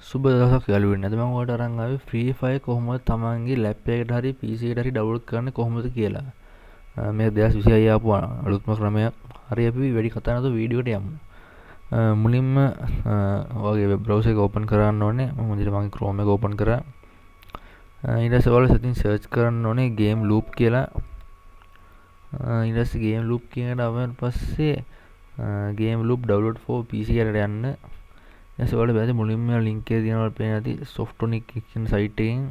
සුබ දවසක් යාළුවනේ. අද මම ඔයාලට අරන් ආවේ Free Fire කොහොමද තමන්ගේ ලැප් එකකට හරි PC එකට හරි ඩවුන්ලෝඩ් කරන්නේ කොහොමද කියලා. මේ 2026 ආපු අලුත්ම ක්‍රමයක්. හරි අපි වැඩි කතා නැතුව වීඩියෝ එකට යමු. මුලින්ම ඔයාගේ වෙබ් බ්‍රවුසර් එක ඕපන් කරගන්න ඕනේ. මම විදිහට මගේ Chrome එක ඕපන් කරා. ඊට පස්සේ ඔයාලා setting search කරන්න ඕනේ game loop කියලා. ඊට පස්සේ game loop කියනකට ආවන් පස්සේ game loop download for PC එකට යන්න. ඔයාලට බැලුවේ මුලින්ම link එකේ තියෙනවා පේන ඇති Softonic කියන site එකෙන්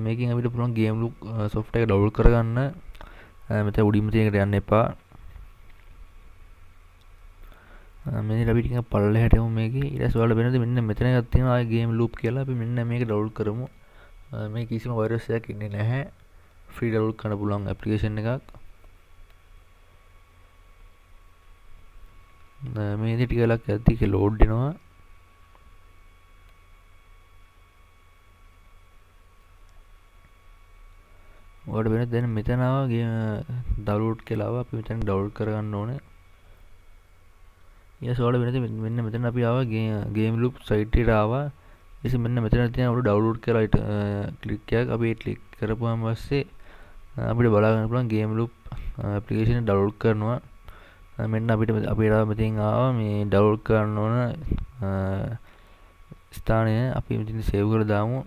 මේකෙන් අපිට පුළුවන් game loop software එක download කරගන්න. මෙතන උඩින්ම තියෙන එකට යන්න එපා. මෙන්න අපි ටිකක් පල්ලෙහාට යමු මේකේ. ඊට පස්සේ ඔයාලට වෙනද මෙන්න මෙතන එකක් තියෙනවා ආයේ game loop කියලා. අපි මෙන්න මේක download කරමු. මේ කිසිම වෛරස් එකක් ඉන්නේ නැහැ. free download කරන්න පුළුවන් application එකක්. මේ ඉතින් ටික වෙලක් යද්දි ඒක load වෙනවා. ඔයාලට වෙනද දැන් මෙතන ආවා download කියලා ආවා. අපි මෙතන download කරගන්න ඕනේ. ඊට පස්සේ ඔයාලට වෙනද මෙන්න මෙතන අපි ආවා game loop site එකට ආවා. ඉතින් මෙන්න මෙතන තියෙන උඩ download කියලා ක්ලික් එකක් අපි ක්ලික් කරපුවාම පස්සේ අපිට බලා ගන්න පුළුවන් game loop application එක download කරනවා. මෙන්න අපිට මෙතෙන් ආවා මේ download කරන්න ඕන ස්ථානය අපි මෙතන save කරලා දාමු.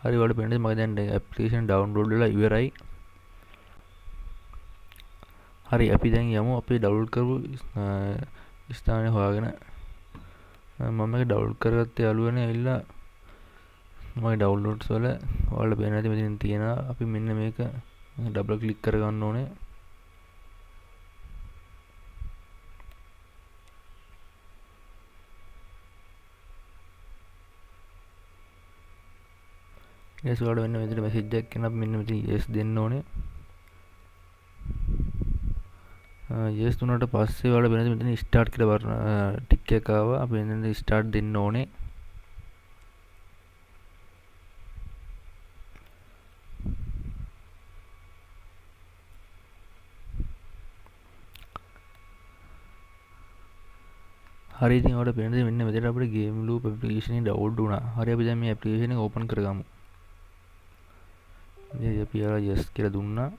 හරි ඔයාලට පේන්නේ මගේ දැන් application download වෙලා ඉවරයි. හරි අපි දැන් යමු අපි download කරපු ස්ථානය හොයාගෙන. මම මේක download කරගත්තේ යාළුවනේ ඇවිල්ලා මගේ downloads වල ඔයාලට පේන ඇති මෙතන තියෙනවා. අපි මෙන්න මේක double click කරගන්න ඕනේ. yes ඔයාලට මෙන්න මෙතන message එකක් එනවා. අපි මෙන්න මෙතන yes දෙන්න ඕනේ. yes දුන්නාට පස්සේ ඔයාලට වෙනද මෙතන start කියලා වර්ණ ටික් එකක් ආවා. අපි මෙතන start දෙන්න ඕනේ. හරි ඉතින් ඔයාලට පේනද මෙන්න මෙතන අපිට game loop application එක download වුණා. හරි අපි දැන් මේ application එක open කරගමු. ඉතින් අපි yes කියලා දුන්නා.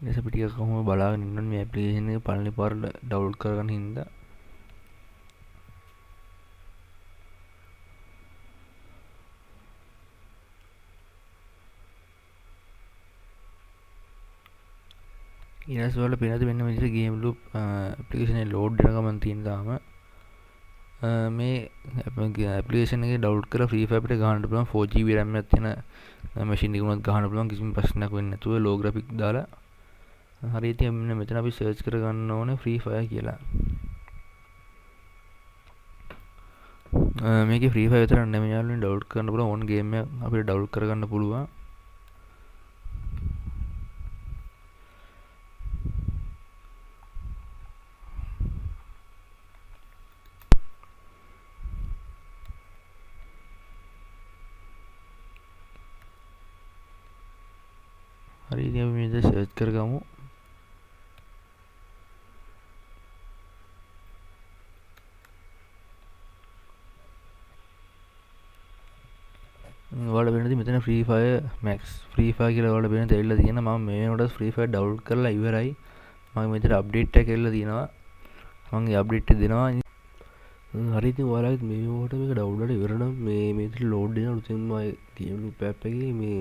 ඊට අපි ටිකක් කොහොම බලාගෙන ඉන්න මේ application එක පළවෙනි පාර download කරගන්න හින්දා ඊට වල පේනද මෙන්න මේ විදිහට game loop application එක load වෙන ගමන් තියෙන තාම මේ application එකේ download කරලා free fire අපිට ගහන්න පුළුවන් 4GB RAM එකක් තියෙන machine එක උනත් ගහන්න පුළුවන් කිසිම ප්‍රශ්නයක් වෙන්නේ නැතුව low graphic දාලා. හරි ඉතින් මෙතන අපි search කරගන්න ඕනේ free fire කියලා. මේකේ free fire විතරක් නෙමෙයි යාළුවනේ download කරන්න පුළුවන් ඕන game එකක් අපිට download කරගන්න පුළුවන්. හරි ඉතින් අපි මේක search කරගමු. ඔයාලට වෙනදී මෙතන free fire max free fire කියලා ඔයාලට වෙන දෙවිලා තියෙනවා. මම මේ වෙනකොට free fire download කරලා ඉවරයි. මම මෙතන update එක කරලා තියෙනවා. මම ඒ update එක දෙනවා. හරි ඉතින් ඔයාලත් මේ වෙනකොට මේක download ඉවර නම් මේ විතර load වෙනවා. උතින් මම game loop app එකේ මේ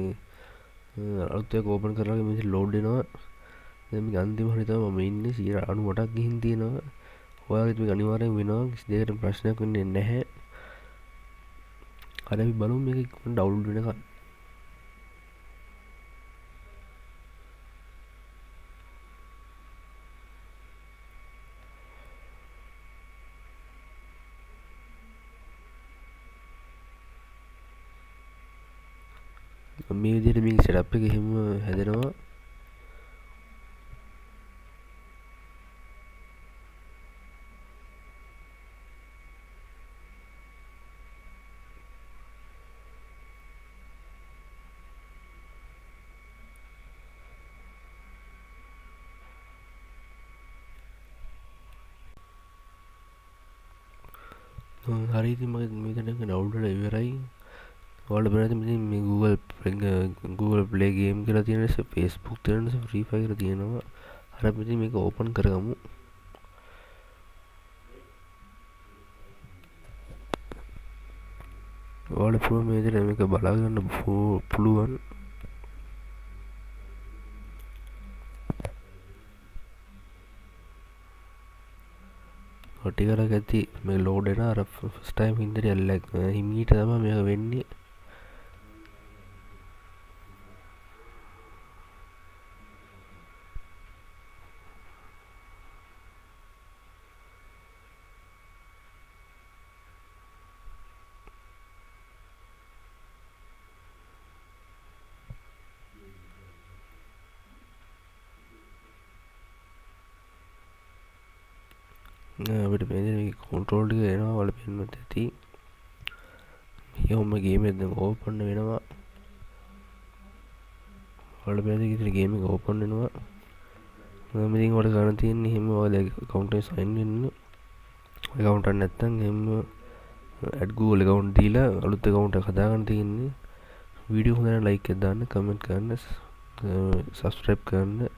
අලුත් එක open කරලා මේ විතර load වෙනවා. දැන් මේක අන්තිම හරිය තමයි මම ඉන්නේ 98ක් ගිහින් තියෙනවා. ඔයාලත් මේක අනිවාර්යෙන් වෙනවා. කිසි දෙයකට ප්‍රශ්නයක් වෙන්නේ නැහැ. හරි අපි බලමු මේක download වෙනකන්. මේ විදිහට මේක setup එක එහෙම හැදෙනවා. හරි ඉතින් මගේ මෙතන ඩවුන්ලෝඩ් වෙලා ඉවරයි. ඔයාලට බලන්න ඉතින් මේ Google Play game කියලා තියෙන නිසා Facebook තියෙන නිසා Free Fire කියලා තියෙනවා. හරි අපි ඉතින් මේක ඕපන් කරගමු. ඔයාලට පුළුවන් මේ විදිහට මේක බලා ගන්න පුළුවන්. ටිකක් ඇති මේ ලෝඩ් වෙන අර ෆස්ට් ටයිම් හින්දට හිමීට තමයි මේක වෙන්නේ. අපිට මේ කන්ට්‍රෝල් ටික එනවා වල පෙන්වන්න ඇති. යොම ගේම් එක දැන් ඕපන් වෙනවා. වල පෙන්නන ඉතින් ගේම් එක ඕපන් වෙනවා. මම ඉතින් වල ගන්න තියෙන්නේ එහෙම ඔයාලා account එක sign වෙන්න. account එක නැත්නම් එහෙම add Google account දීලා අලුත් account එකක් හදාගන්න තියෙන්නේ. වීඩියෝ හොඳ නම් like එක දාන්න, comment කරන්න, subscribe කරන්න.